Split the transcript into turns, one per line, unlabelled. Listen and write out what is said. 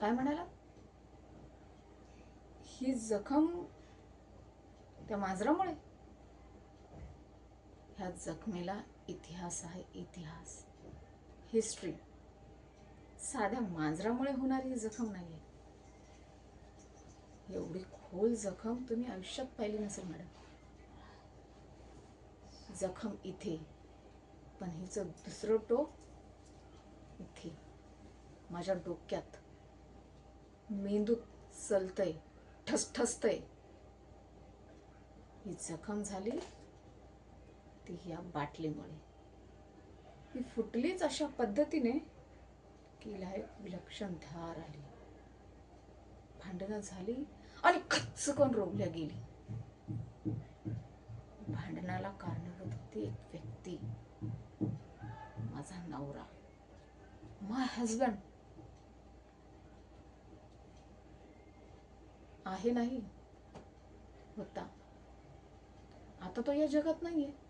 काय म्हणाला? ही जखम त्या मांजरामुळे? ह्या जखमेला इतिहास आहे, इतिहास, हिस्ट्री. साध्या मांजरामुळे होणारी जखम नाहीये. एवढी खोल जखम तुम्ही आयुष्यात पाहिली नसेल मॅडम. जखम इथे, पण हिचं दुसरं टोक इथे, माझ्या डोक्यात, मेंदूत सलतय, ठसठसतय. ही जखम झाली ती ह्या बाटलीमुळे. ही फुटलीच अशा पद्धतीने की हिला एक विलक्षण धार आली, भांडणं झाली आणि खच्चकन रोवल्या गेली. भांडणाला कारणीभूत होती एक व्यक्ती, माझा नवरा, माय हजबंड. आहे नाही, होता. आता तो या जगात नाहीये.